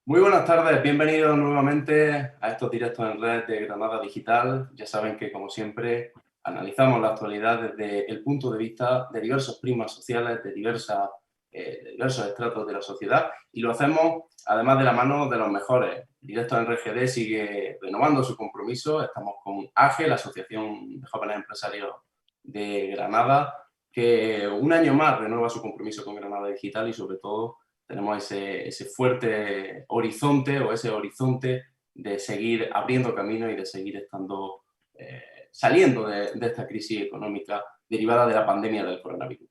Muy buenas tardes, bienvenidos nuevamente a estos directos en red de Granada Digital. Ya saben que, como siempre, analizamos la actualidad desde el punto de vista de diversos prismas sociales, de diversos estratos de la sociedad, y lo hacemos además de la mano de los mejores. Directos en RGD sigue renovando su compromiso. Estamos con AGE, la Asociación de Jóvenes Empresarios de Granada, que un año más renueva su compromiso con Granada Digital y, sobre todo, tenemos ese fuerte horizonte o ese horizonte de seguir abriendo camino y de seguir estando, saliendo de esta crisis económica derivada de la pandemia del coronavirus.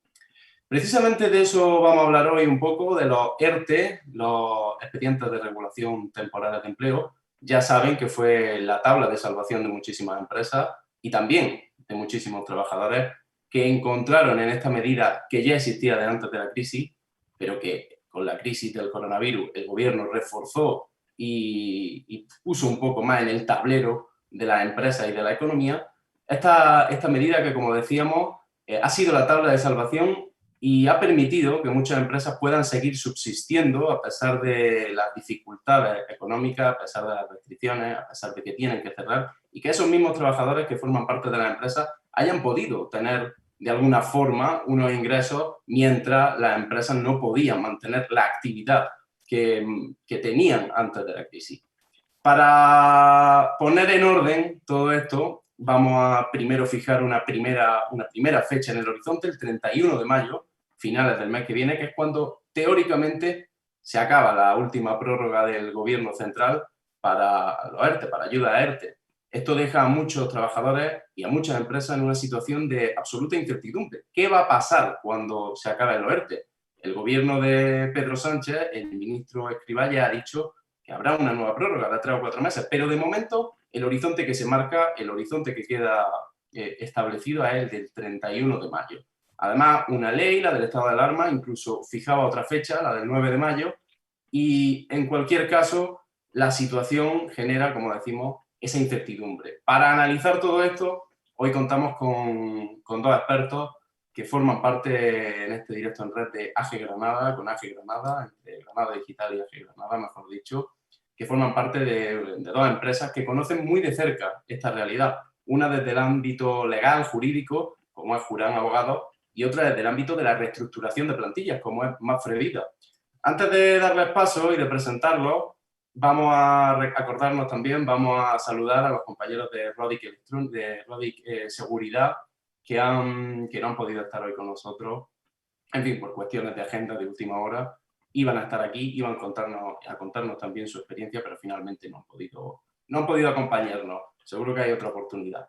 Precisamente de eso vamos a hablar hoy un poco, de los ERTE, los expedientes de regulación temporal de empleo. Ya saben que fue la tabla de salvación de muchísimas empresas y también de muchísimos trabajadores que encontraron en esta medida, que ya existía de antes de la crisis, pero que con la crisis del coronavirus el gobierno reforzó y puso un poco más en el tablero de las empresas y de la economía. Esta medida que, como decíamos, ha sido la tabla de salvación y ha permitido que muchas empresas puedan seguir subsistiendo a pesar de las dificultades económicas, a pesar de las restricciones, a pesar de que tienen que cerrar, y que esos mismos trabajadores que forman parte de la empresa hayan podido tener de alguna forma unos ingresos mientras las empresas no podían mantener la actividad que tenían antes de la crisis. Para poner en orden todo esto, vamos a primero fijar una primera fecha en el horizonte, el 31 de mayo, finales del mes que viene, que es cuando teóricamente se acaba la última prórroga del gobierno central para los ERTE, para ayuda a ERTE. Esto deja a muchos trabajadores y a muchas empresas en una situación de absoluta incertidumbre. ¿Qué va a pasar cuando se acabe el ERTE? El gobierno de Pedro Sánchez, el ministro Escrivá, ya ha dicho que habrá una nueva prórroga de 3 o 4 meses, pero de momento el horizonte que se marca, el horizonte que queda establecido es el del 31 de mayo. Además, una ley, la del estado de alarma, incluso fijaba otra fecha, la del 9 de mayo, y en cualquier caso, la situación genera, como decimos, esa incertidumbre. Para analizar todo esto, hoy contamos con dos expertos que forman parte en este directo en red de AGE Granada, con AGE Granada, entre Granada Digital y AGE Granada, mejor dicho, que forman parte de dos empresas que conocen muy de cerca esta realidad. Una desde el ámbito legal, jurídico, como es Jurán Abogados, y otra desde el ámbito de la reestructuración de plantillas, como es Mapfre Vida. Antes de darles paso y de presentarlos, vamos a acordarnos también, vamos a saludar a los compañeros de Rodic Seguridad, que no han podido estar hoy con nosotros, en fin, por cuestiones de agenda de última hora. Iban a estar aquí, iban a contarnos también su experiencia, pero finalmente no han podido acompañarnos. Seguro que hay otra oportunidad.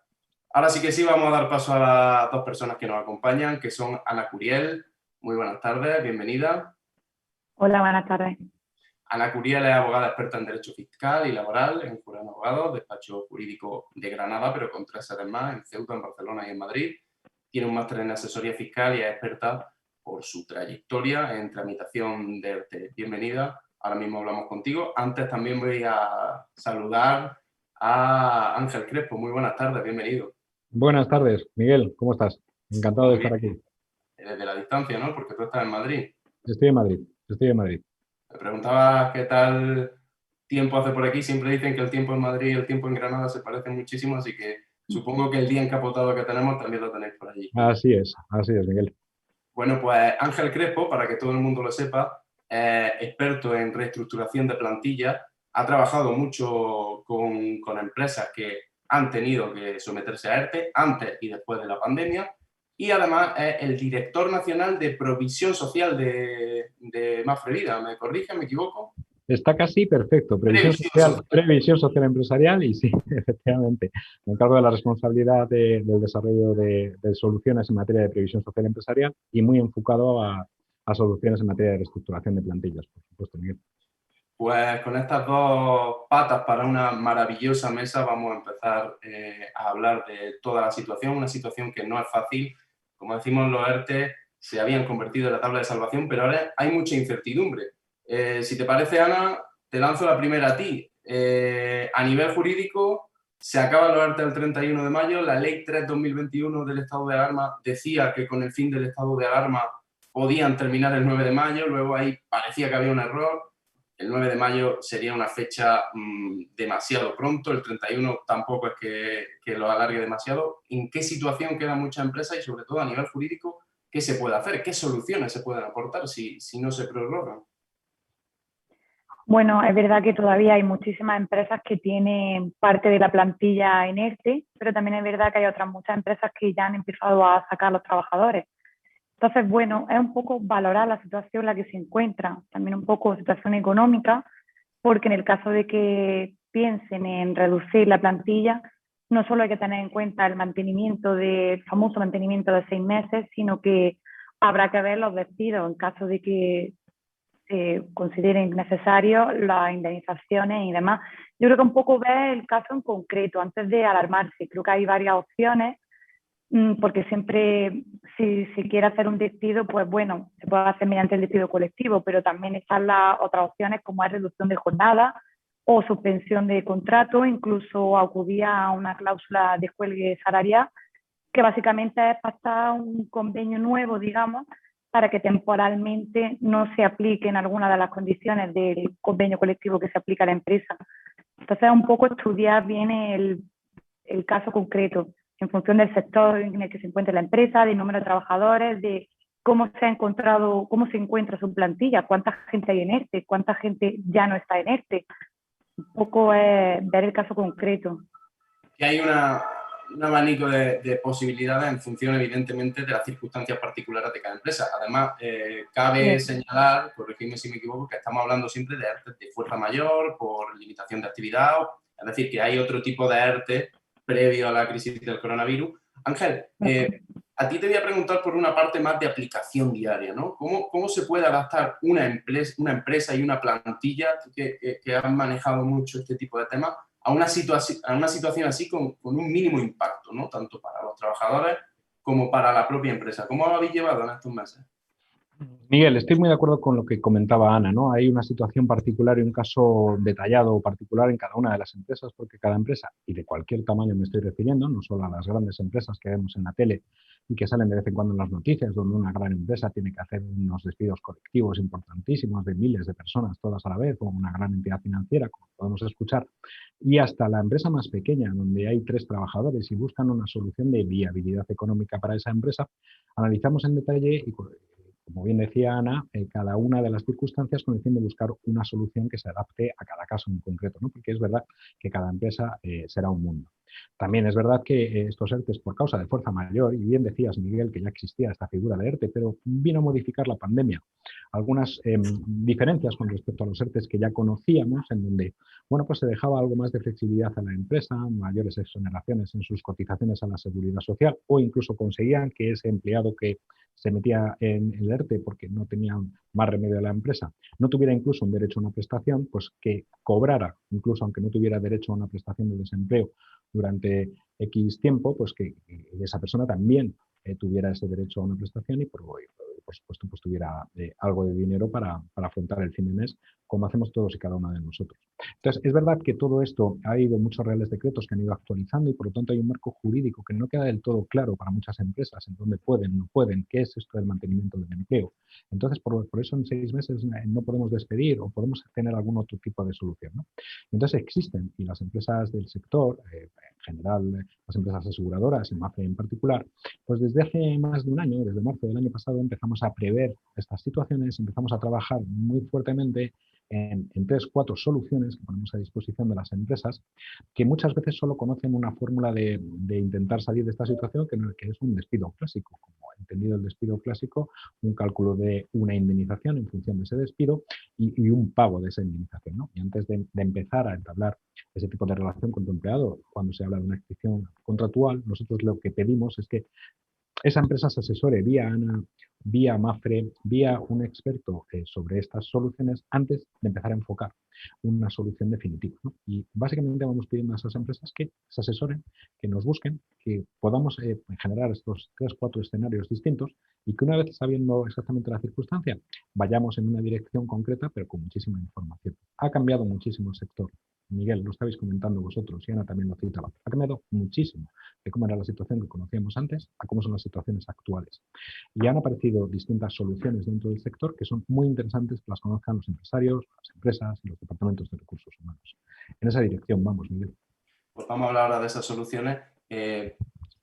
Ahora sí que sí, vamos a dar paso a las dos personas que nos acompañan, que son Ana Curiel. Muy buenas tardes, bienvenida. Hola, buenas tardes. Ana Curiel es abogada experta en Derecho Fiscal y Laboral en Jurán Abogados, despacho jurídico de Granada, pero con 3 sedes más, en Ceuta, en Barcelona y en Madrid. Tiene un máster en asesoría fiscal y es experta por su trayectoria en tramitación de ERTE. Bienvenida, ahora mismo hablamos contigo. Antes también voy a saludar a Ángel Crespo. Muy buenas tardes, bienvenido. Buenas tardes, Miguel, ¿cómo estás? Encantado de Muy estar bien, aquí. desde la distancia, ¿no? Porque tú estás en Madrid. Estoy en Madrid, estoy en Madrid. Me preguntaba qué tal tiempo hace por aquí. Siempre dicen que el tiempo en Madrid y el tiempo en Granada se parecen muchísimo, así que supongo que el día encapotado que tenemos también lo tenéis por allí. Así es, Miguel. Bueno, pues Ángel Crespo, para que todo el mundo lo sepa, es experto en reestructuración de plantillas, ha trabajado mucho con empresas que han tenido que someterse a ERTE antes y después de la pandemia, y además es el director nacional de provisión social de Mapfre Vida. ¿Me corrige? ¿Me equivoco? Está casi perfecto. Previsión social. Previsión social empresarial y sí, efectivamente. Me encargo de la responsabilidad del desarrollo de soluciones en materia de previsión social empresarial y muy enfocado a soluciones en materia de reestructuración de plantillas, por supuesto, Miguel. Pues con estas dos patas para una maravillosa mesa vamos a empezar a hablar de toda la situación, una situación que no es fácil. Como decimos, los ERTE se habían convertido en la tabla de salvación, pero ahora hay mucha incertidumbre. Si te parece, Ana, te lanzo la primera a ti. A nivel jurídico, se acaban los ERTE el 31 de mayo, la Ley 3/2021 del estado de alarma decía que con el fin del estado de alarma podían terminar el 9 de mayo, luego ahí parecía que había un error. el 9 de mayo sería una fecha demasiado pronto, el 31 tampoco es que lo alargue demasiado. ¿En qué situación quedan muchas empresas y, sobre todo, a nivel jurídico, qué se puede hacer? ¿Qué soluciones se pueden aportar si no se prorrogan? Bueno, es verdad que todavía hay muchísimas empresas que tienen parte de la plantilla en ERTE, pero también es verdad que hay otras muchas empresas que ya han empezado a sacar a los trabajadores. Entonces, bueno, es un poco valorar la situación en la que se encuentra, también un poco situación económica, porque en el caso de que piensen en reducir la plantilla, no solo hay que tener en cuenta el mantenimiento el famoso mantenimiento de 6 meses, sino que habrá que ver los despidos en caso de que se consideren necesarios las indemnizaciones y demás. Yo creo que un poco ver el caso en concreto antes de alarmarse. Creo que hay varias opciones, porque siempre si se quiere hacer un despido, pues bueno, se puede hacer mediante el despido colectivo, pero también están las otras opciones como es reducción de jornada o suspensión de contrato, incluso acudir a una cláusula de huelga salarial, que básicamente es pactar un convenio nuevo, digamos, para que temporalmente no se apliquen algunas de las condiciones del convenio colectivo que se aplica a la empresa. Entonces, un poco estudiar bien el caso concreto, en función del sector en el que se encuentra la empresa, del número de trabajadores, de cómo se ha encontrado, cómo se encuentra su plantilla, cuánta gente hay en ERTE, cuánta gente ya no está en ERTE. Un poco es ver el caso concreto. Que hay un abanico de posibilidades en función, evidentemente, de las circunstancias particulares de cada empresa. Además, cabe señalar, corregidme si me equivoco, que estamos hablando siempre de ERTE de fuerza mayor, por limitación de actividad, es decir, que hay otro tipo de ERTE previo a la crisis del coronavirus. Ángel, a ti te voy a preguntar por una parte más de aplicación diaria, ¿no? ¿Cómo se puede adaptar una empresa y una plantilla que han manejado mucho este tipo de temas a una situación así con un mínimo impacto, ¿no? Tanto para los trabajadores como para la propia empresa? ¿Cómo lo habéis llevado en estos meses? Miguel, estoy muy de acuerdo con lo que comentaba Ana, ¿no? Hay una situación particular y un caso detallado o particular en cada una de las empresas, porque cada empresa, y de cualquier tamaño me estoy refiriendo, no solo a las grandes empresas que vemos en la tele y que salen de vez en cuando en las noticias, donde una gran empresa tiene que hacer unos despidos colectivos importantísimos de miles de personas todas a la vez, como una gran entidad financiera, como podemos escuchar, y hasta la empresa más pequeña, donde hay 3 trabajadores y buscan una solución de viabilidad económica para esa empresa, analizamos en detalle y, como bien decía Ana, cada una de las circunstancias con el fin de buscar una solución que se adapte a cada caso en concreto, ¿no? Porque es verdad que cada empresa será un mundo. También es verdad que estos ERTEs, por causa de fuerza mayor, y bien decías, Miguel, que ya existía esta figura de ERTE, pero vino a modificar la pandemia. Algunas diferencias con respecto a los ERTEs que ya conocíamos, en donde bueno, pues se dejaba algo más de flexibilidad a la empresa, mayores exoneraciones en sus cotizaciones a la seguridad social, o incluso conseguían que ese empleado que se metía en el ERTE porque no tenía más remedio de la empresa, no tuviera incluso un derecho a una prestación, pues que cobrara, incluso aunque no tuviera derecho a una prestación de desempleo durante X tiempo, pues que esa persona también tuviera ese derecho a una prestación y por supuesto pues tuviera algo de dinero para afrontar el fin de mes, como hacemos todos y cada uno de nosotros. Entonces, es verdad que todo esto ha ido muchos reales decretos que han ido actualizando y por lo tanto hay un marco jurídico que no queda del todo claro para muchas empresas en dónde pueden, no pueden, qué es esto del mantenimiento del empleo. Entonces, por eso en 6 meses no podemos despedir o podemos tener algún otro tipo de solución, ¿no? Entonces existen y las empresas del sector, en general las empresas aseguradoras y MAPFRE en particular, pues desde hace más de un año, desde marzo del año pasado, empezamos a prever estas situaciones, empezamos a trabajar muy fuertemente en 3 o 4 soluciones que ponemos a disposición de las empresas, que muchas veces solo conocen una fórmula de intentar salir de esta situación, que es un despido clásico. Como entendido el despido clásico, un cálculo de una indemnización en función de ese despido y un pago de esa indemnización, ¿no? Y antes de empezar a entablar ese tipo de relación con tu empleado, cuando se habla de una excepción contractual, nosotros lo que pedimos es que esa empresa se asesore vía ANA, vía MAPFRE, vía un experto sobre estas soluciones antes de empezar a enfocar una solución definitiva, ¿no? Y básicamente vamos pidiendo a esas empresas que se asesoren, que nos busquen, que podamos generar estos 3 o 4 escenarios distintos y que una vez sabiendo exactamente la circunstancia, vayamos en una dirección concreta pero con muchísima información. Ha cambiado muchísimo el sector Miguel, lo estabais comentando vosotros y Ana también lo citaba, ha cambiado muchísimo de cómo era la situación que conocíamos antes a cómo son las situaciones actuales. Y han aparecido distintas soluciones dentro del sector que son muy interesantes que las conozcan los empresarios, las empresas y los departamentos de recursos humanos. En esa dirección vamos, Miguel. Pues vamos a hablar ahora de esas soluciones.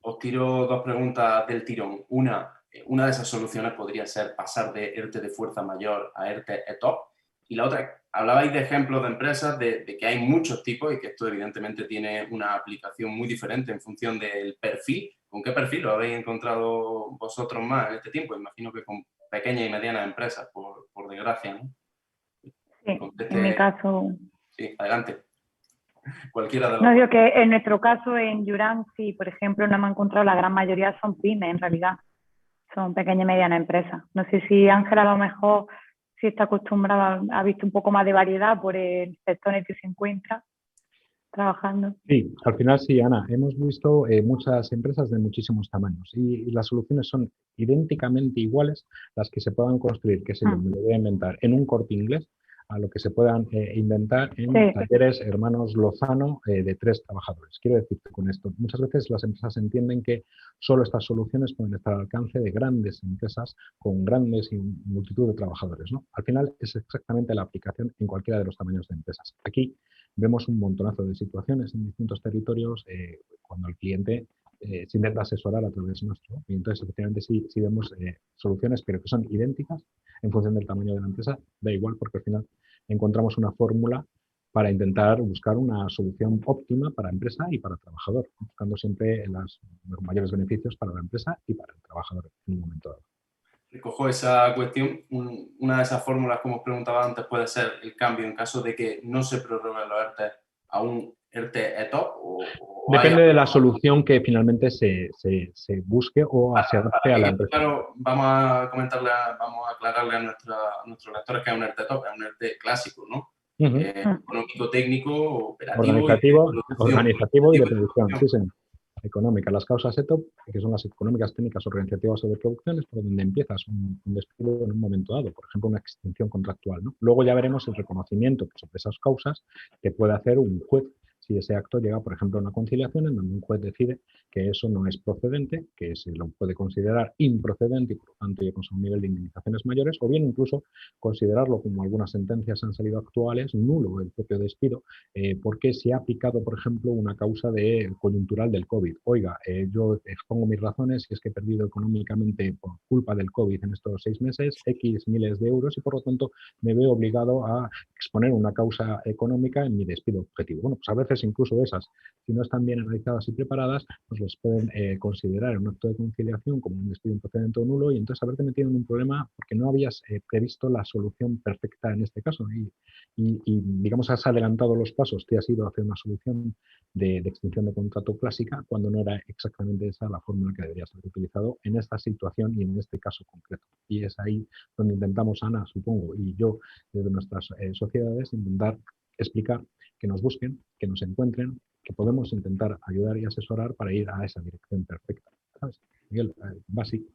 Os tiro dos preguntas del tirón. Una de esas soluciones podría ser pasar de ERTE de fuerza mayor a ERTE ETOP. Y la otra, hablabais de ejemplos de empresas, de que hay muchos tipos y que esto evidentemente tiene una aplicación muy diferente en función del perfil. ¿Con qué perfil lo habéis encontrado vosotros más en este tiempo? Imagino que con pequeñas y medianas empresas, por desgracia, ¿no? Sí, en mi caso. Sí, adelante. Cualquiera de los No, digo que en nuestro caso en Yuran, sí, por ejemplo, no hemos encontrado, la gran mayoría son pymes en realidad, son pequeñas y medianas empresas. No sé si Ángela a lo mejor, si está acostumbrada, ha visto un poco más de variedad por el sector en el que se encuentra trabajando. Sí, al final sí, Ana. Hemos visto muchas empresas de muchísimos tamaños y las soluciones son idénticamente iguales las que se puedan construir, que sé yo, me lo voy a inventar, en un Corte Inglés, a lo que se puedan inventar en Talleres Hermanos Lozano de 3 trabajadores. Quiero decirte con esto, muchas veces las empresas entienden que solo estas soluciones pueden estar al alcance de grandes empresas con grandes multitud de trabajadores, ¿no? Al final es exactamente la aplicación en cualquiera de los tamaños de empresas. Aquí vemos un montonazo de situaciones en distintos territorios cuando el cliente se intenta asesorar a través nuestro. Y entonces, efectivamente, sí vemos soluciones, pero que son idénticas en función del tamaño de la empresa. Da igual, porque al final encontramos una fórmula para intentar buscar una solución óptima para empresa y para trabajador, buscando siempre los mayores beneficios para la empresa y para el trabajador en un momento dado. Recojo esa cuestión. Una de esas fórmulas, como os preguntaba antes, puede ser el cambio en caso de que no se prorroguen los ERTE a un ERTE ETOP. Depende de la solución que finalmente se busque o se adapte a la empresa. Claro, vamos a aclararle a nuestros lectores que es un ERTE ETOP, es un ERTE clásico, ¿no? Económico, técnico, operativo. Organizativo y de producción. Sí, señor. Económica. Las causas ETOP, que son las económicas, técnicas, organizativas o de producción, es por donde empiezas un despido en un momento dado, por ejemplo, una extinción contractual, ¿no? Luego ya veremos el reconocimiento sobre esas causas que puede hacer un juez si ese acto llega, por ejemplo, a una conciliación en donde un juez decide que eso no es procedente, que se lo puede considerar improcedente y por lo tanto llega a un nivel de indemnizaciones mayores, o bien incluso considerarlo, como algunas sentencias han salido actuales, nulo el propio despido, porque se ha aplicado, por ejemplo, una causa coyuntural del COVID. Oiga, yo expongo mis razones y es que he perdido económicamente por culpa del COVID en estos 6 meses X miles de euros y por lo tanto me veo obligado a exponer una causa económica en mi despido objetivo. Bueno, pues a veces incluso esas, si no están bien analizadas y preparadas, pues los pueden considerar en un acto de conciliación como un despido improcedente o nulo y entonces haberte metido en un problema porque no habías previsto la solución perfecta en este caso y digamos has adelantado los pasos, te has ido a hacer una solución de extinción de contrato clásica cuando no era exactamente esa la fórmula que deberías haber utilizado en esta situación y en este caso concreto. Y es ahí donde intentamos, Ana, supongo, y yo, desde nuestras sociedades, intentar explicar que nos busquen, que nos encuentren, que podemos intentar ayudar y asesorar para ir a esa dirección perfecta. ¿Sabes? Miguel, básico.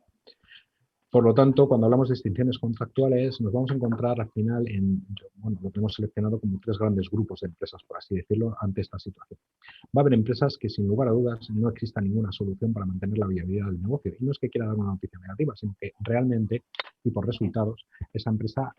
Por lo tanto, cuando hablamos de extinciones contractuales, nos vamos a encontrar al final lo que hemos seleccionado como 3 grandes grupos de empresas, por así decirlo, ante esta situación. Va a haber empresas que, sin lugar a dudas, no exista ninguna solución para mantener la viabilidad del negocio. Y no es que quiera dar una noticia negativa, sino que realmente, y por resultados, esa empresa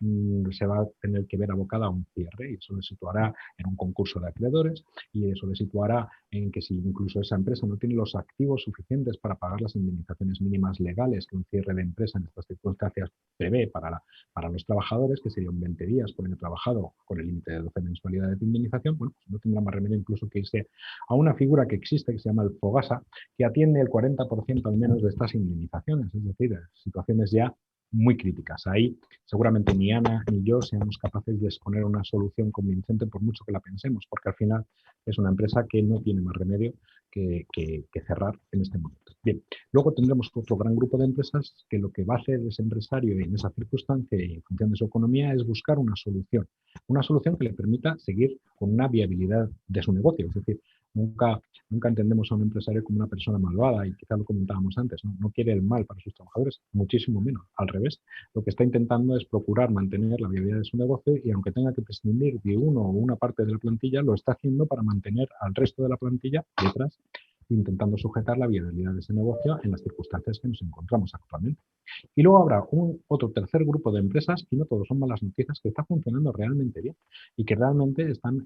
se va a tener que ver abocada a un cierre y eso le situará en un concurso de acreedores y eso le situará en que si incluso esa empresa no tiene los activos suficientes para pagar las indemnizaciones mínimas legales que un cierre de empresa en estas circunstancias prevé para los trabajadores, que serían 20 días por año trabajado con el límite de 12 mensualidades de indemnización, bueno, pues no tendrá más remedio incluso que irse a una figura que existe que se llama el FOGASA, que atiende el 40% al menos de estas indemnizaciones, es decir, situaciones ya muy críticas. Ahí seguramente ni Ana ni yo seamos capaces de exponer una solución convincente por mucho que la pensemos, porque al final es una empresa que no tiene más remedio que cerrar en este momento. Bien, luego tendremos otro gran grupo de empresas que lo que va a hacer ese empresario en esa circunstancia y en función de su economía es buscar una solución que le permita seguir con una viabilidad de su negocio. Es decir, Nunca entendemos a un empresario como una persona malvada y quizá lo comentábamos antes, ¿no? No quiere el mal para sus trabajadores, muchísimo menos, al revés. Lo que está intentando es procurar mantener la viabilidad de su negocio y aunque tenga que prescindir de uno o una parte de la plantilla, lo está haciendo para mantener al resto de la plantilla detrás, intentando sujetar la viabilidad de ese negocio en las circunstancias que nos encontramos actualmente. Y luego habrá otro tercer grupo de empresas, y no todos son malas noticias, que está funcionando realmente bien y que realmente están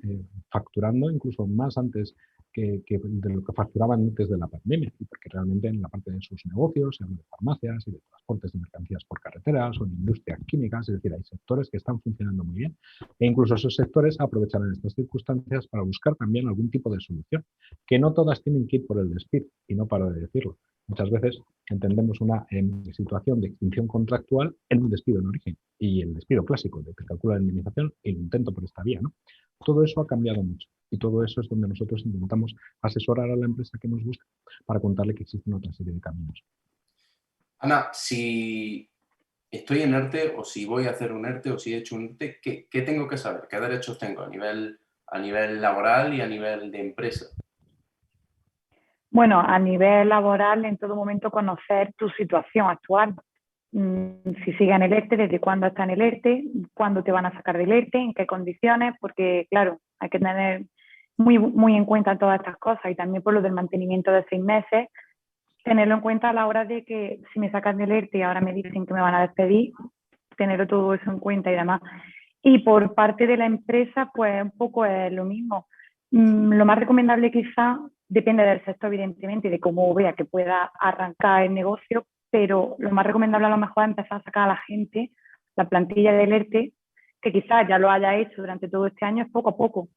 facturando incluso más antes que de lo que facturaban antes de la pandemia, y porque realmente en la parte de sus negocios, de farmacias y de transportes de mercancías por carreteras o en industrias químicas, es decir, hay sectores que están funcionando muy bien e incluso esos sectores aprovecharán estas circunstancias para buscar también algún tipo de solución, que no todas tienen que ir por el despido y no paro de decirlo. Muchas veces entendemos una situación de extinción contractual en un despido en origen y el despido clásico de que calcula la indemnización y el intento por esta vía, ¿no? Todo eso ha cambiado mucho y todo eso es donde nosotros intentamos asesorar a la empresa que nos busca para contarle que existen otra serie de caminos. Ana, si estoy en ERTE o si voy a hacer un ERTE o si he hecho un ERTE, ¿qué tengo que saber? ¿Qué derechos tengo a nivel laboral y a nivel de empresa? Bueno, a nivel laboral, en todo momento conocer tu situación actual. Si sigue en el ERTE, desde cuándo está en el ERTE, cuándo te van a sacar del ERTE, en qué condiciones, porque claro, hay que tener muy en cuenta todas estas cosas y también por lo del mantenimiento de 6 meses, tenerlo en cuenta a la hora de que si me sacan del ERTE y ahora me dicen que me van a despedir, tener todo eso en cuenta y demás. Y por parte de la empresa, pues un poco es lo mismo. Lo más recomendable quizá depende del sector, evidentemente, y de cómo vea que pueda arrancar el negocio, pero lo más recomendable a lo mejor es empezar a sacar a la gente, la plantilla del ERTE, que quizás ya lo haya hecho durante todo este año, es poco a poco.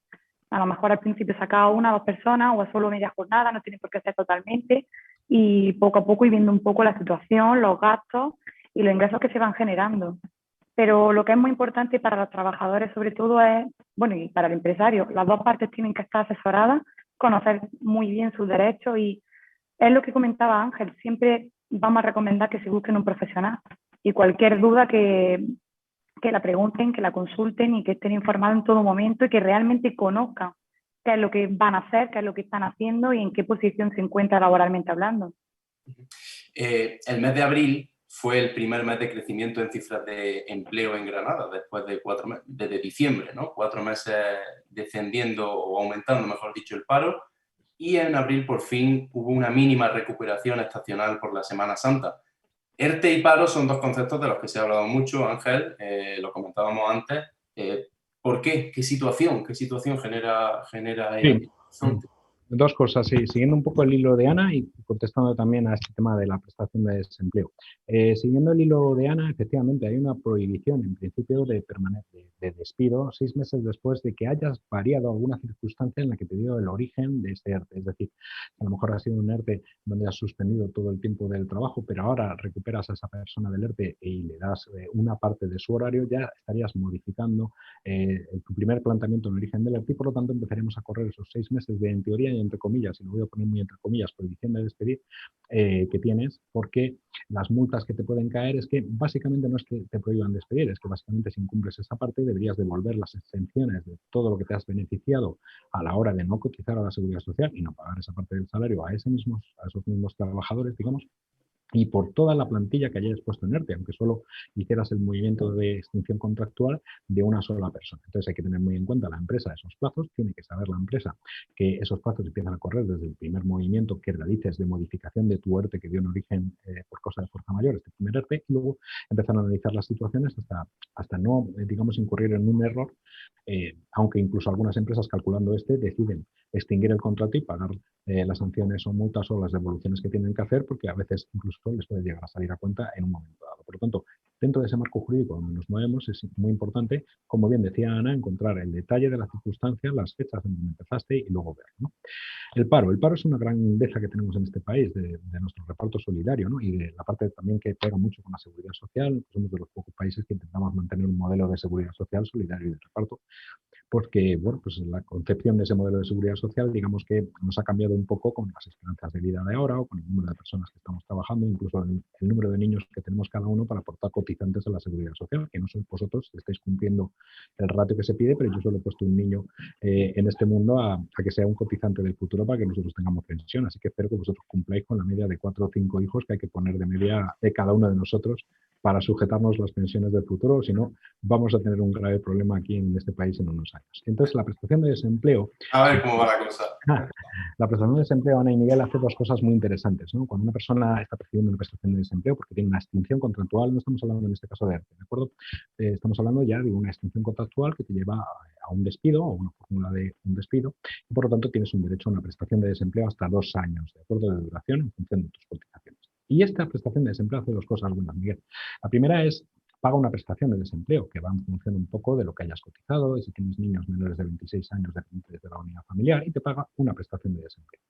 A lo mejor al principio saca a 1 o 2 personas o a solo media jornada, no tiene por qué ser totalmente, y poco a poco ir viendo un poco la situación, los gastos y los ingresos que se van generando. Pero lo que es muy importante para los trabajadores sobre todo es, bueno, y para el empresario, las dos partes tienen que estar asesoradas, conocer muy bien sus derechos y es lo que comentaba Ángel, siempre vamos a recomendar que se busquen un profesional y cualquier duda que la pregunten, que la consulten y que estén informados en todo momento y que realmente conozcan qué es lo que van a hacer, qué es lo que están haciendo y en qué posición se encuentra laboralmente hablando. El mes de abril fue el primer mes de crecimiento en cifras de empleo en Granada, después de 4 meses, desde diciembre, ¿no? 4 meses descendiendo o aumentando, mejor dicho, el paro, y en abril por fin hubo una mínima recuperación estacional por la Semana Santa. ERTE y paro son dos conceptos de los que se ha hablado mucho, Ángel, lo comentábamos antes. ¿Por qué? ¿Qué situación genera el Sí. horizonte? Dos cosas, sí. Siguiendo un poco el hilo de Ana y contestando también a este tema de la prestación de desempleo. Siguiendo el hilo de Ana, efectivamente hay una prohibición en principio de despido 6 meses después de que hayas variado alguna circunstancia en la que te dio el origen de este ERTE. Es decir, a lo mejor ha sido un ERTE donde has suspendido todo el tiempo del trabajo, pero ahora recuperas a esa persona del ERTE y le das una parte de su horario, ya estarías modificando tu primer planteamiento en origen del ERTE y por lo tanto empezaremos a correr esos 6 meses de, en teoría y entre comillas, y lo voy a poner muy entre comillas, prohibición de despedir que tienes, porque las multas que te pueden caer es que básicamente no es que te prohíban despedir, es que básicamente si incumples esa parte deberías devolver las exenciones de todo lo que te has beneficiado a la hora de no cotizar a la Seguridad Social y no pagar esa parte del salario a esos mismos trabajadores, digamos, y por toda la plantilla que hayas puesto en ERTE, aunque solo hicieras el movimiento de extinción contractual de una sola persona. Entonces hay que tener muy en cuenta la empresa esos plazos, tiene que saber la empresa que esos plazos empiezan a correr desde el primer movimiento que realices de modificación de tu ERTE que dio en origen por causa de fuerza mayor, este primer ERTE, y luego empezar a analizar las situaciones hasta no, digamos, incurrir en un error, aunque incluso algunas empresas calculando deciden extinguir el contrato y pagar las sanciones o multas o las devoluciones que tienen que hacer, porque a veces incluso les puede llegar a salir a cuenta en un momento dado. Por lo tanto, dentro de ese marco jurídico donde nos movemos es muy importante, como bien decía Ana, encontrar el detalle de las circunstancias, las fechas en donde empezaste y luego verlo, ¿no? El paro es una gran grandeza que tenemos en este país de nuestro reparto solidario, ¿no? Y de la parte también que pega mucho con la seguridad social. Somos de los pocos países que intentamos mantener un modelo de seguridad social solidario y de reparto, porque bueno, pues la concepción de ese modelo de seguridad social, digamos que nos ha cambiado un poco con las esperanzas de vida de ahora o con el número de personas que estamos trabajando, incluso el número de niños que tenemos cada uno para aportar cotizantes a la seguridad social, que no sois vosotros, estáis cumpliendo el ratio que se pide, pero yo solo he puesto un niño en este mundo a que sea un cotizante del futuro para que nosotros tengamos pensión. Así que espero que vosotros cumpláis con la media de 4 o 5 hijos que hay que poner de media de cada uno de nosotros para sujetarnos las pensiones del futuro, si no, vamos a tener un grave problema aquí en este país en unos años. Entonces, la prestación de desempleo... A ver cómo va la cosa. La prestación de desempleo, Ana y Miguel, hace dos cosas muy interesantes, ¿no? Cuando una persona está percibiendo una prestación de desempleo porque tiene una extinción contractual, no estamos hablando en este caso de ERTE, ¿de acuerdo? Estamos hablando ya de una extinción contractual que te lleva a un despido o una fórmula de un despido y por lo tanto tienes un derecho a una prestación de desempleo hasta 2 años, ¿de acuerdo? De duración en función de tus cotizaciones. Y esta prestación de desempleo hace dos cosas buenas, Miguel. La primera es paga una prestación de desempleo que va en función un poco de lo que hayas cotizado y si tienes niños menores de 26 años dependientes de la unidad familiar y te paga una prestación de desempleo.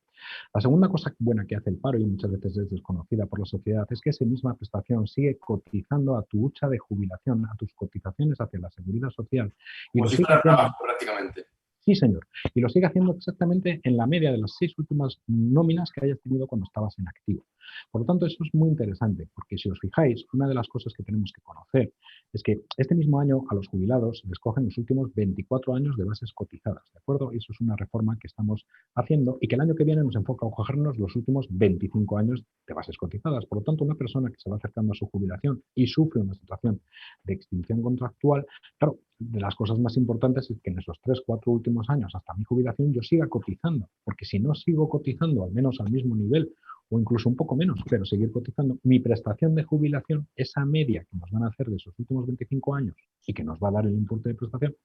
La segunda cosa buena que hace el paro y muchas veces es desconocida por la sociedad es que esa misma prestación sigue cotizando a tu hucha de jubilación, a tus cotizaciones hacia la seguridad social y Como lo si sigue fuera haciendo. trabajo prácticamente. Sí, señor. Y lo sigue haciendo exactamente en la media de las 6 últimas nóminas que hayas tenido cuando estabas en activo. Por lo tanto, eso es muy interesante, porque si os fijáis, una de las cosas que tenemos que conocer es que este mismo año a los jubilados les cogen los últimos 24 años de bases cotizadas, ¿de acuerdo? Y eso es una reforma que estamos haciendo y que el año que viene nos enfoca a cogernos los últimos 25 años de bases cotizadas. Por lo tanto, una persona que se va acercando a su jubilación y sufre una situación de extinción contractual, claro, de las cosas más importantes es que en esos 3, 4 últimos años hasta mi jubilación yo siga cotizando, porque si no sigo cotizando al menos al mismo nivel o incluso un poco menos, pero seguir cotizando, mi prestación de jubilación, esa media que nos van a hacer de esos últimos 25 años y que nos va a dar el importe de prestación,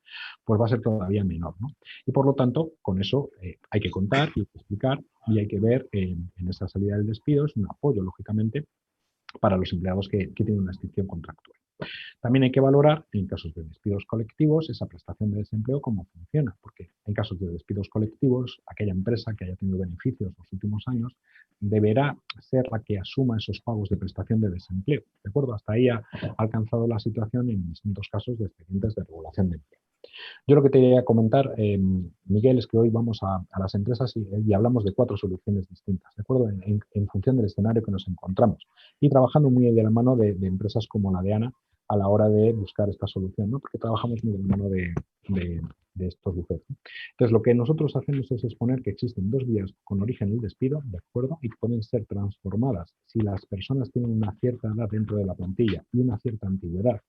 pues va a ser todavía menor, ¿no? Y por lo tanto, con eso hay que contar y hay que explicar y hay que ver en esa salida del despido, es un apoyo, lógicamente, para los empleados que tienen una extinción contractual. También hay que valorar, en casos de despidos colectivos, esa prestación de desempleo, cómo funciona, porque en casos de despidos colectivos, aquella empresa que haya tenido beneficios los últimos años deberá ser la que asuma esos pagos de prestación de desempleo. ¿De acuerdo? Hasta ahí ha alcanzado la situación en distintos casos de expedientes de regulación de empleo. Yo lo que te quería comentar, Miguel, es que hoy vamos a las empresas y hablamos de 4 soluciones distintas, ¿de acuerdo? En función del escenario que nos encontramos. Y trabajando muy de la mano de empresas como la de Ana a la hora de buscar esta solución, ¿no? Porque trabajamos muy de la mano de estos bufetes. Entonces, lo que nosotros hacemos es exponer que existen 2 vías con origen el despido, ¿de acuerdo? Y que pueden ser transformadas si las personas tienen una cierta edad dentro de la plantilla y una cierta antigüedad.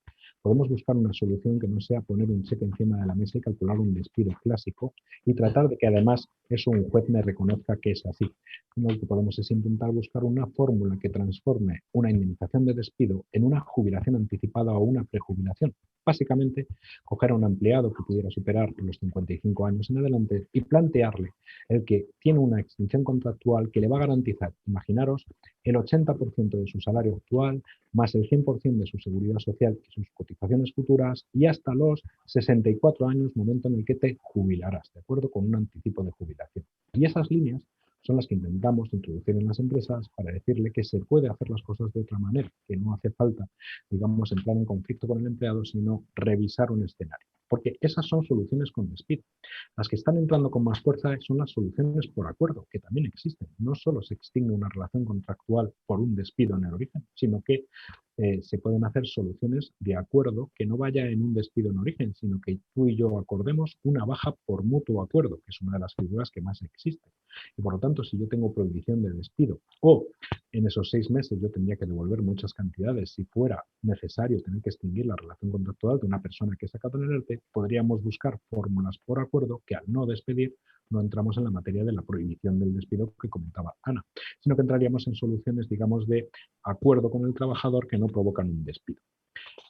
Podemos buscar una solución que no sea poner un cheque encima de la mesa y calcular un despido clásico y tratar de que además eso un juez me reconozca que es así. Lo que podemos es intentar buscar una fórmula que transforme una indemnización de despido en una jubilación anticipada o una prejubilación. Básicamente, coger a un empleado que pudiera superar los 55 años en adelante y plantearle el que tiene una extinción contractual que le va a garantizar, imaginaros, el 80% de su salario actual, más el 100% de su seguridad social y sus cotizaciones futuras y hasta los 64 años, momento en el que te jubilarás, ¿de acuerdo? Con un anticipo de jubilación. Y esas líneas son las que intentamos introducir en las empresas para decirle que se puede hacer las cosas de otra manera, que no hace falta, digamos, entrar en conflicto con el empleado, sino revisar un escenario. Porque esas son soluciones con despido. Las que están entrando con más fuerza son las soluciones por acuerdo, que también existen. No solo se extingue una relación contractual por un despido en el origen, sino que se pueden hacer soluciones de acuerdo que no vaya en un despido en origen, sino que tú y yo acordemos una baja por mutuo acuerdo, que es una de las figuras que más existen. Y por lo tanto, si yo tengo prohibición de despido o en esos 6 meses yo tendría que devolver muchas cantidades si fuera necesario tener que extinguir la relación contractual de una persona que saca en el ERTE, podríamos buscar fórmulas por acuerdo que al no despedir no entramos en la materia de la prohibición del despido que comentaba Ana, sino que entraríamos en soluciones, digamos, de acuerdo con el trabajador que no provocan un despido.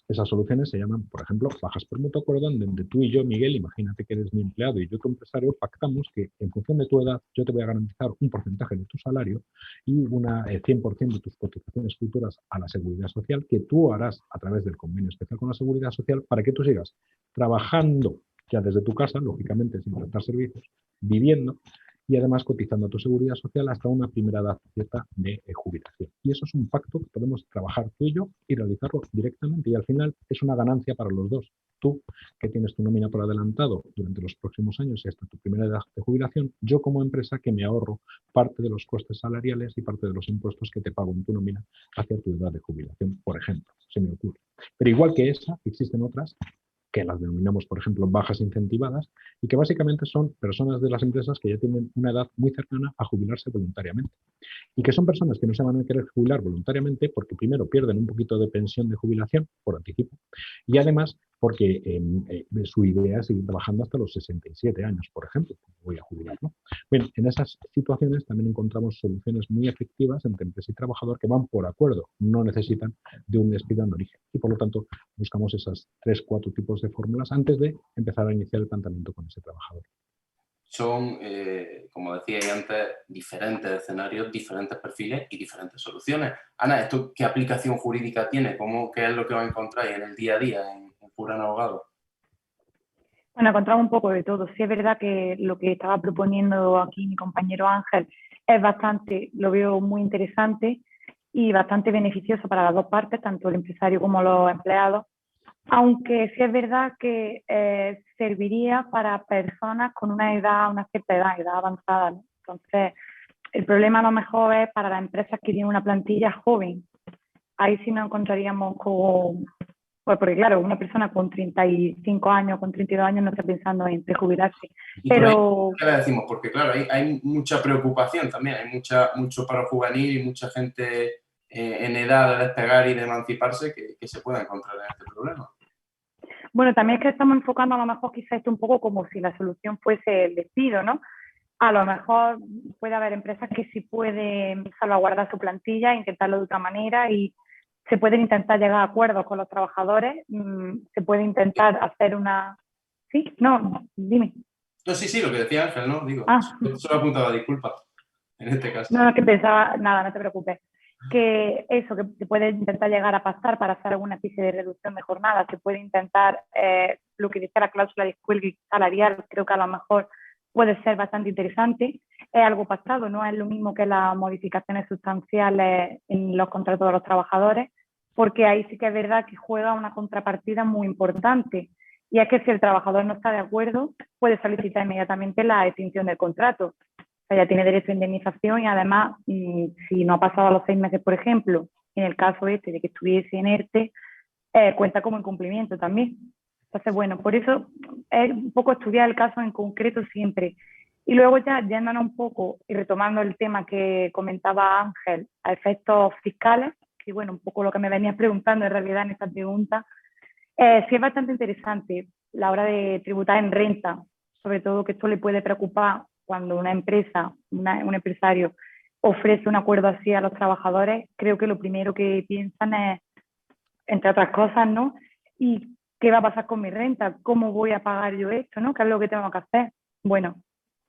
Esas soluciones se llaman, por ejemplo, bajas por mutuo acuerdo, donde tú y yo, Miguel, imagínate que eres mi empleado y yo tu empresario, pactamos que en función de tu edad yo te voy a garantizar un porcentaje de tu salario y una 100% de tus cotizaciones futuras a la seguridad social que tú harás a través del convenio especial con la seguridad social para que tú sigas trabajando ya desde tu casa, lógicamente sin prestar servicios, viviendo y además cotizando a tu seguridad social hasta una primera edad cierta de jubilación. Y eso es un pacto que podemos trabajar tú y yo y realizarlo directamente y al final es una ganancia para los dos. tú que tienes tu nómina por adelantado durante los próximos años y hasta tu primera edad de jubilación, yo como empresa que me ahorro parte de los costes salariales y parte de los impuestos que te pago en tu nómina hacia tu edad de jubilación, por ejemplo, se me ocurre. Pero igual que esa, existen otras que las denominamos, por ejemplo, bajas incentivadas, y que básicamente son personas de las empresas que ya tienen una edad muy cercana a jubilarse voluntariamente. Y que son personas que no se van a querer jubilar voluntariamente porque primero pierden un poquito de pensión de jubilación por anticipo y además porque su idea es seguir trabajando hasta los 67 años, por ejemplo, voy a jubilar, ¿no? Bueno, en esas situaciones también encontramos soluciones muy efectivas entre empresa y trabajador que van por acuerdo, no necesitan de un despido en origen y por lo tanto buscamos esas 3 o 4 tipos de fórmulas antes de empezar a iniciar el planteamiento con ese trabajador. Son, como decía antes, diferentes escenarios, diferentes perfiles y diferentes soluciones. Ana, ¿esto qué aplicación jurídica tiene? ¿Qué es lo que va a encontrar en el día a día en Furana Abogado? Bueno, encontramos un poco de todo. Sí es verdad que lo que estaba proponiendo aquí mi compañero Ángel es bastante, lo veo muy interesante y bastante beneficioso para las dos partes, tanto el empresario como los empleados, aunque sí es verdad que serviría para personas con una cierta edad avanzada, ¿no? Entonces, el problema a lo mejor es para las empresas que tienen una plantilla joven. Ahí sí nos encontraríamos con... Pues porque claro, una persona con 35 años, con 32 años no está pensando en prejubilarse. Y Pero... ¿qué le decimos? Porque claro, hay mucha preocupación también, hay mucho paro juvenil y mucha gente en edad de despegar y de emanciparse que se pueda encontrar en este problema. Bueno, también es que estamos enfocando a lo mejor quizás esto un poco como si la solución fuese el despido, ¿no? A lo mejor puede haber empresas que sí pueden salvaguardar su plantilla, intentarlo de otra manera y se pueden intentar llegar a acuerdos con los trabajadores, se puede intentar hacer una... ¿Sí? No, dime. No, sí, lo que decía Ángel, ¿no? Digo, Ah. solo apuntaba disculpas en este caso. No, que pensaba, nada, no te preocupes. Que eso, que se puede intentar llegar a pasar para hacer alguna especie de reducción de jornada, se puede intentar lo que dice la cláusula de descuelgue salarial, creo que a lo mejor puede ser bastante interesante. Es algo pactado, no es lo mismo que las modificaciones sustanciales en los contratos de los trabajadores, porque ahí sí que es verdad que juega una contrapartida muy importante. Y es que si el trabajador no está de acuerdo, puede solicitar inmediatamente la extinción del contrato. O sea, ya tiene derecho a indemnización y además, si no ha pasado a los 6 meses, por ejemplo, en el caso este de que estuviese en ERTE, cuenta como incumplimiento también. Entonces, bueno, por eso es un poco estudiar el caso en concreto siempre. Y luego ya yéndonos un poco y retomando el tema que comentaba Ángel, a efectos fiscales, que bueno, un poco lo que me venías preguntando en realidad en esta pregunta, sí es bastante interesante la hora de tributar en renta, sobre todo que esto le puede preocupar cuando una empresa, un empresario ofrece un acuerdo así a los trabajadores. Creo que lo primero que piensan es, entre otras cosas, ¿no? ¿Y qué va a pasar con mi renta? ¿Cómo voy a pagar yo esto? ¿No? ¿Qué es lo que tengo que hacer? Bueno,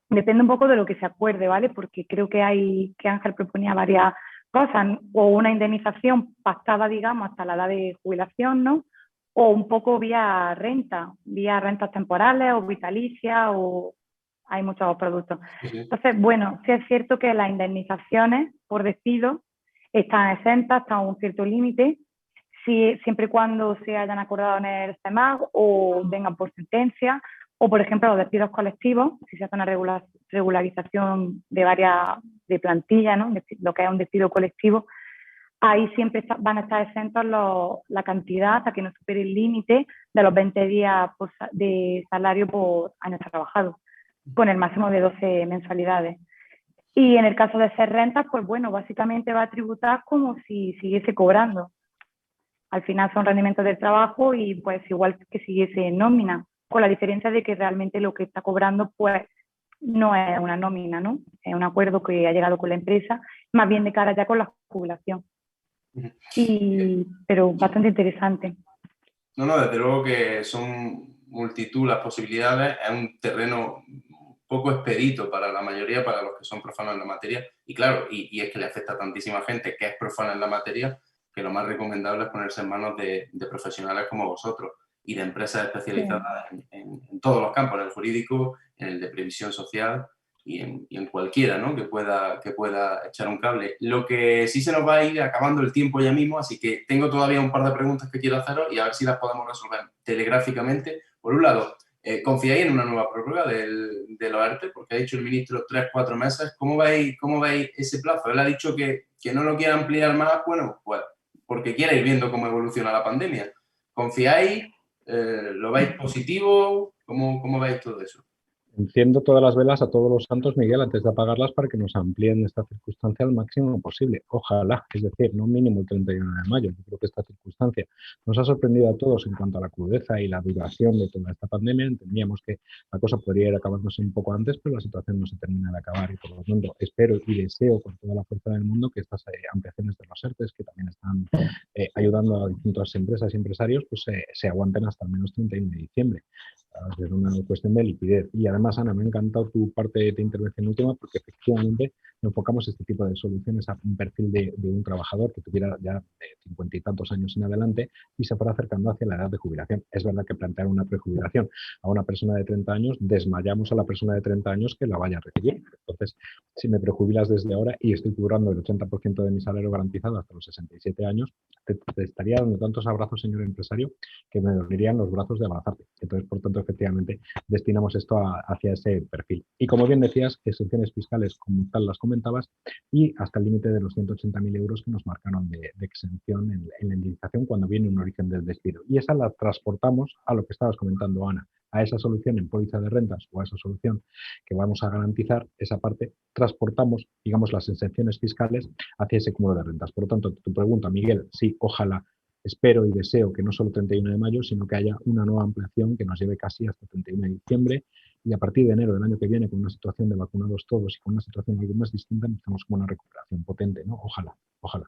depende un poco de lo que se acuerde, ¿vale? Porque creo que Ángel proponía varias cosas, o una indemnización pactada, digamos, hasta la edad de jubilación, ¿no? O un poco vía rentas temporales o vitalicias, o hay muchos productos. Sí. Entonces, bueno, sí es cierto que las indemnizaciones por despido están exentas hasta un cierto límite, siempre y cuando se hayan acordado en el CEMAG o vengan por sentencia, o por ejemplo los despidos colectivos, si se hace una regularización de plantilla, ¿no? Lo que es un despido colectivo, ahí siempre van a estar exentos la cantidad hasta que no supere el límite de los 20 días de salario por año trabajado, con el máximo de 12 mensualidades. Y en el caso de ser rentas, pues bueno, básicamente va a tributar como si siguiese cobrando. Al final son rendimientos del trabajo y pues igual que siguiese en nómina, con la diferencia de que realmente lo que está cobrando pues no es una nómina, ¿no? Es un acuerdo que ha llegado con la empresa, más bien de cara ya con la jubilación. Pero bastante interesante. No, desde luego que son multitud las posibilidades, es un terreno poco expedito para la mayoría, para los que son profanos en la materia, y claro, y es que le afecta a tantísima gente que es profana en la materia, que lo más recomendable es ponerse en manos de profesionales como vosotros y de empresas especializadas en todos los campos, en el jurídico, en el de previsión social y en cualquiera, ¿no? que pueda echar un cable. Lo que sí se nos va a ir acabando el tiempo ya mismo, así que tengo todavía un par de preguntas que quiero haceros y a ver si las podemos resolver telegráficamente. Por un lado, ¿confiáis en una nueva prórroga de los ERTE? Porque ha dicho el ministro 3-4 meses. ¿Cómo veis ese plazo? Él ha dicho que no lo quiere ampliar más, bueno, pues porque quiere ir viendo cómo evoluciona la pandemia. ¿Confiáis? ¿Lo veis positivo? ¿Cómo veis todo eso? Enciendo todas las velas a todos los santos, Miguel, antes de apagarlas para que nos amplíen esta circunstancia al máximo posible. Ojalá, es decir, no mínimo el 31 de mayo. Yo creo que esta circunstancia nos ha sorprendido a todos en cuanto a la crudeza y la duración de toda esta pandemia. Entendíamos que la cosa podría ir acabándose un poco antes, pero la situación no se termina de acabar y por lo tanto espero y deseo con toda la fuerza del mundo que estas ampliaciones de los ERTEs, que también están ayudando a distintas empresas y empresarios, pues se aguanten hasta al menos 31 de diciembre. Es una cuestión de liquidez. Y además, Ana, me ha encantado tu parte de intervención última porque efectivamente enfocamos este tipo de soluciones a un perfil de un trabajador que tuviera ya 50 y tantos años en adelante y se fuera acercando hacia la edad de jubilación. Es verdad que plantear una prejubilación a una persona de 30 años, desmayamos a la persona de 30 años que la vaya a recibir. Entonces, si me prejubilas desde ahora y estoy cobrando el 80% de mi salario garantizado hasta los 67 años, te estaría dando tantos abrazos, señor empresario, que me dolerían los brazos de abrazarte. Entonces, por tanto, efectivamente, destinamos esto hacia ese perfil. Y como bien decías, exenciones fiscales, como tal las comentabas, y hasta el límite de los 180.000 euros que nos marcaron de exención en la indemnización cuando viene un origen del despido. Y esa la transportamos a lo que estabas comentando, Ana, a esa solución en póliza de rentas o a esa solución que vamos a garantizar, esa parte, transportamos, digamos, las exenciones fiscales hacia ese cúmulo de rentas. Por lo tanto, tu pregunta, Miguel, sí, ojalá. Espero y deseo que no solo 31 de mayo, sino que haya una nueva ampliación que nos lleve casi hasta 31 de diciembre y a partir de enero del año que viene, con una situación de vacunados todos y con una situación algo más distinta, necesitamos como una recuperación potente, ¿no? Ojalá, ojalá.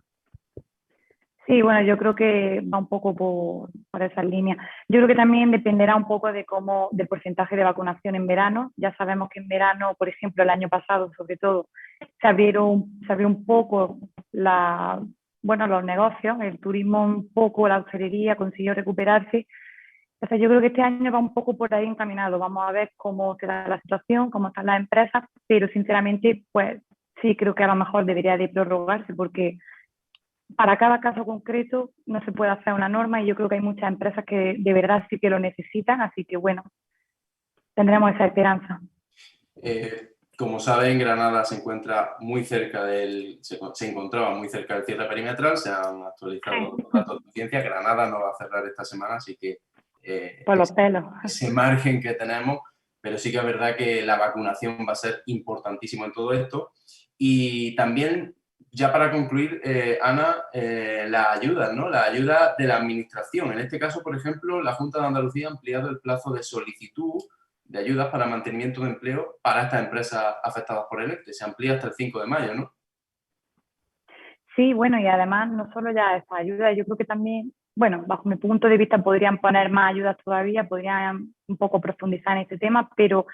Sí, bueno, yo creo que va un poco por esa línea. Yo creo que también dependerá un poco del porcentaje de vacunación en verano. Ya sabemos que en verano, por ejemplo, el año pasado, sobre todo, se abrió un poco los negocios, el turismo un poco, la hostelería consiguió recuperarse. Entonces yo creo que este año va un poco por ahí encaminado. Vamos a ver cómo se da la situación, cómo están las empresas, pero sinceramente, pues sí creo que a lo mejor debería de prorrogarse porque para cada caso concreto no se puede hacer una norma y yo creo que hay muchas empresas que de verdad sí que lo necesitan, así que bueno, tendremos esa esperanza. Como saben, Granada se encuentra muy cerca se encontraba muy cerca del cierre perimetral, se han actualizado los datos de ciencia. Granada no va a cerrar esta semana, así que Por los pelos. ese margen que tenemos, pero sí que es verdad que la vacunación va a ser importantísimo en todo esto. Y también, ya para concluir, Ana, la ayuda, ¿no? La ayuda de la administración. En este caso, por ejemplo, la Junta de Andalucía ha ampliado el plazo de solicitud de ayudas para mantenimiento de empleo para estas empresas afectadas por el ERTE. Se amplía hasta el 5 de mayo, ¿no? Sí, bueno, y además no solo ya esta ayuda, yo creo que también, bueno, bajo mi punto de vista podrían poner más ayudas todavía, podrían un poco profundizar en este tema, pero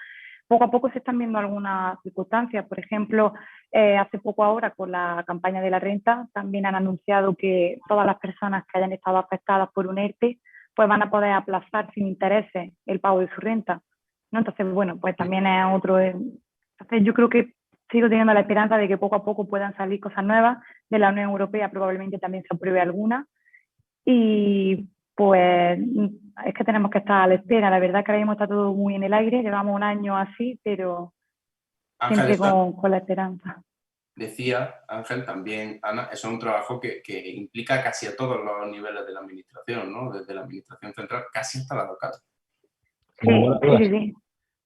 poco a poco se están viendo algunas circunstancias. Por ejemplo, hace poco ahora con la campaña de la renta también han anunciado que todas las personas que hayan estado afectadas por un ERTE pues van a poder aplazar sin intereses el pago de su renta, ¿no? Entonces, bueno, pues también es otro... Entonces, yo creo que sigo teniendo la esperanza de que poco a poco puedan salir cosas nuevas. De la Unión Europea probablemente también se apruebe alguna. Y pues es que tenemos que estar a la espera. La verdad que ahora mismo está todo muy en el aire, llevamos un año así, pero Ángel, siempre con la esperanza. decía Ángel también, Ana, eso es un trabajo que implica casi a todos los niveles de la administración, ¿no? Desde la administración central casi hasta la local. Sin lugar a dudas. Sí.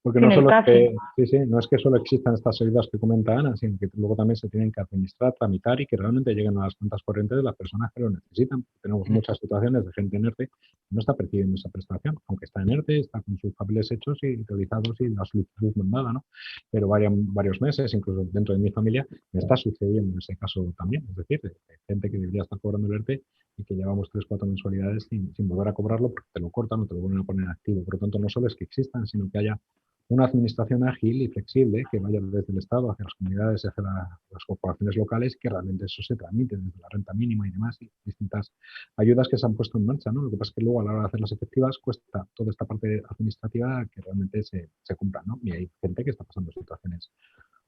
Porque Sin no el solo es caso. que, no es que solo existan estas ayudas que comenta Ana, sino que luego también se tienen que administrar, tramitar y que realmente lleguen a las cuentas corrientes de las personas que lo necesitan. Tenemos muchas situaciones de gente en ERTE que no está percibiendo esa prestación, aunque está en ERTE, está con sus papeles hechos y realizados y la solicitud mandada, ¿no? Pero varios meses, incluso dentro de mi familia, me está sucediendo ese caso también. Es decir, de gente que debería estar cobrando el ERTE y que llevamos 3-4 mensualidades sin volver a cobrarlo porque te lo cortan o te lo vuelven a poner activo. Por lo tanto, no solo es que existan, sino que haya una administración ágil y flexible que vaya desde el Estado hacia las comunidades y hacia las corporaciones locales, que realmente eso se tramite desde la renta mínima y demás, y distintas ayudas que se han puesto en marcha, ¿no? Lo que pasa es que luego a la hora de hacerlas efectivas cuesta toda esta parte administrativa que realmente se cumpla, ¿no? Y hay gente que está pasando situaciones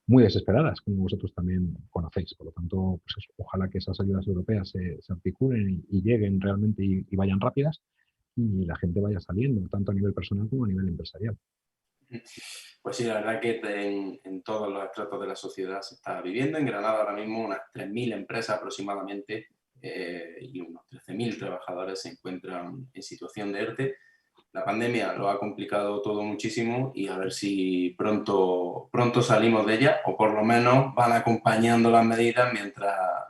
muy desesperadas, como vosotros también conocéis. Por lo tanto, pues eso, ojalá que esas ayudas europeas se articulen y lleguen realmente y vayan rápidas y la gente vaya saliendo, tanto a nivel personal como a nivel empresarial. Pues sí, la verdad que en todos los estratos de la sociedad se está viviendo. En Granada ahora mismo unas 3.000 empresas aproximadamente y unos 13.000 trabajadores se encuentran en situación de ERTE. La pandemia lo ha complicado todo muchísimo y a ver si pronto salimos de ella o por lo menos van acompañando las medidas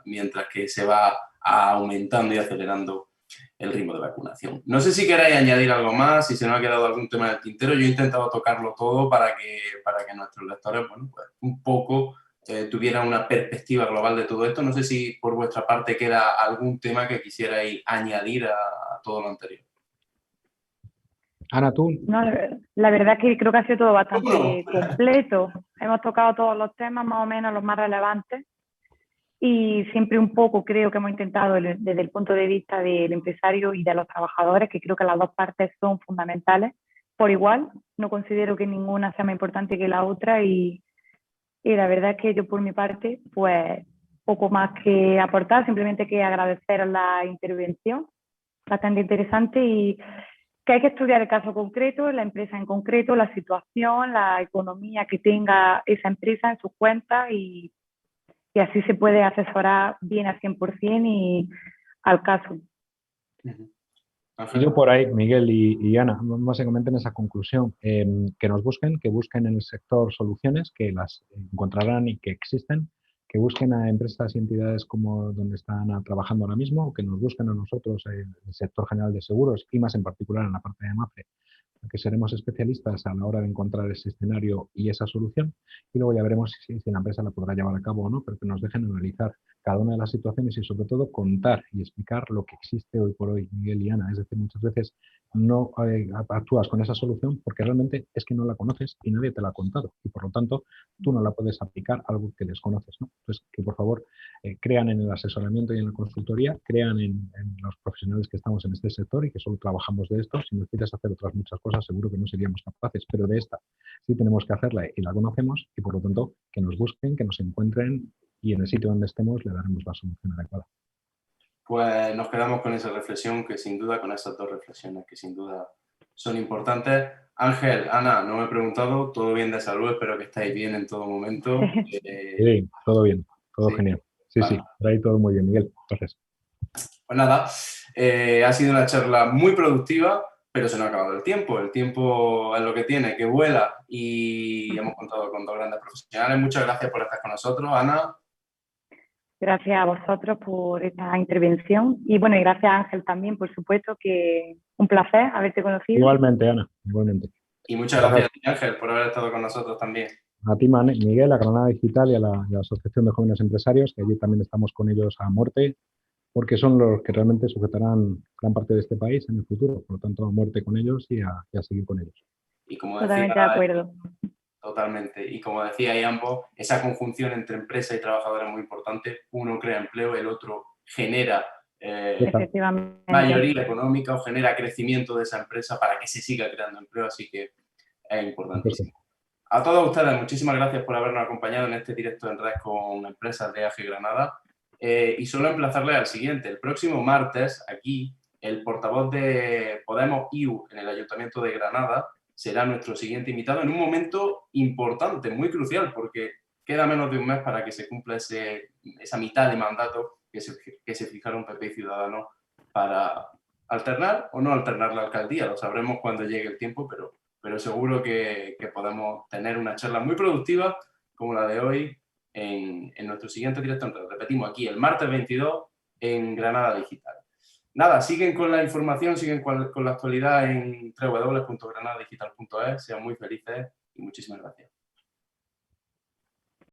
mientras que se va aumentando y acelerando el ritmo de vacunación. No sé si queréis añadir algo más, si se nos ha quedado algún tema en el tintero. Yo he intentado tocarlo todo para que nuestros lectores, bueno, pues un poco tuvieran una perspectiva global de todo esto. No sé si por vuestra parte queda algún tema que quisierais añadir a todo lo anterior. Ana, tú. No, la verdad que creo que ha sido todo bastante Bueno. completo. Hemos tocado todos los temas, más o menos los más relevantes. Y siempre un poco creo que hemos intentado desde el punto de vista del empresario y de los trabajadores, que creo que las dos partes son fundamentales por igual. No considero que ninguna sea más importante que la otra y la verdad es que yo por mi parte, pues poco más que aportar, simplemente que agradecer la intervención, bastante interesante y que hay que estudiar el caso concreto, la empresa en concreto, la situación, la economía que tenga esa empresa en sus cuentas y así se puede asesorar bien al 100% y al caso. Y yo por ahí, Miguel y Ana, básicamente en esa conclusión, que nos busquen, que busquen en el sector soluciones, que las encontrarán y que existen, que busquen a empresas y entidades como donde están trabajando ahora mismo, o que nos busquen a nosotros en el sector general de seguros y más en particular en la parte de MAPFRE, que seremos especialistas a la hora de encontrar ese escenario y esa solución, y luego ya veremos si la empresa la podrá llevar a cabo o no, pero que nos dejen analizar cada una de las situaciones y sobre todo contar y explicar lo que existe hoy por hoy, Miguel y Ana. Es decir, muchas veces no actúas con esa solución porque realmente es que no la conoces y nadie te la ha contado y por lo tanto tú no la puedes aplicar a algo que desconoces, ¿no? Entonces, que por favor crean en el asesoramiento y en la consultoría, crean en los profesionales que estamos en este sector y que solo trabajamos de esto. Si nos quieres hacer otras muchas cosas, seguro que no seríamos capaces, pero de esta sí tenemos que hacerla y la conocemos y por lo tanto que nos busquen, que nos encuentren y en el sitio donde estemos le daremos la solución adecuada. Pues nos quedamos con esa reflexión, que sin duda, con esas dos reflexiones que sin duda son importantes. Ángel, Ana, no me he preguntado, todo bien de salud, espero que estéis bien en todo momento. Sí, todo bien, todo sí, genial. Sí, vale. sí, por ahí todo muy bien, Miguel. Gracias. Pues nada, ha sido una charla muy productiva, pero se nos ha acabado el tiempo. El tiempo es lo que tiene, que vuela y hemos contado con dos grandes profesionales. Muchas gracias por estar con nosotros, Ana. Gracias a vosotros por esta intervención y bueno, y gracias a Ángel también, por supuesto, que un placer haberte conocido. Igualmente, Ana, igualmente. Y muchas gracias a ti, Ángel, por haber estado con nosotros también. A ti, Miguel, a Granada Digital y a la Asociación de Jóvenes Empresarios, que allí también estamos con ellos a muerte, porque son los que realmente sujetarán gran parte de este país en el futuro. Por lo tanto, a muerte con ellos y a seguir con ellos. Y como Totalmente de acuerdo. Totalmente. Y como decíais ambos, esa conjunción entre empresa y trabajador es muy importante. Uno crea empleo, el otro genera Efectivamente. mayoría económica o genera crecimiento de esa empresa para que se siga creando empleo, así que es importantísimo. A todos ustedes, muchísimas gracias por habernos acompañado en este directo en red con empresas de AG Granada. Y solo emplazarles al siguiente. El próximo martes, aquí, el portavoz de Podemos IU en el Ayuntamiento de Granada será nuestro siguiente invitado en un momento importante, muy crucial, porque queda menos de un mes para que se cumpla esa mitad de mandato que se fijaron PP y Ciudadanos para alternar o no alternar la alcaldía. Lo sabremos cuando llegue el tiempo, pero seguro que podemos tener una charla muy productiva como la de hoy en nuestro siguiente directo. Repetimos aquí, el martes 22 en Granada Digital. Nada, siguen con la información, siguen con la actualidad en www.granadadigital.es. Sean muy felices y muchísimas gracias.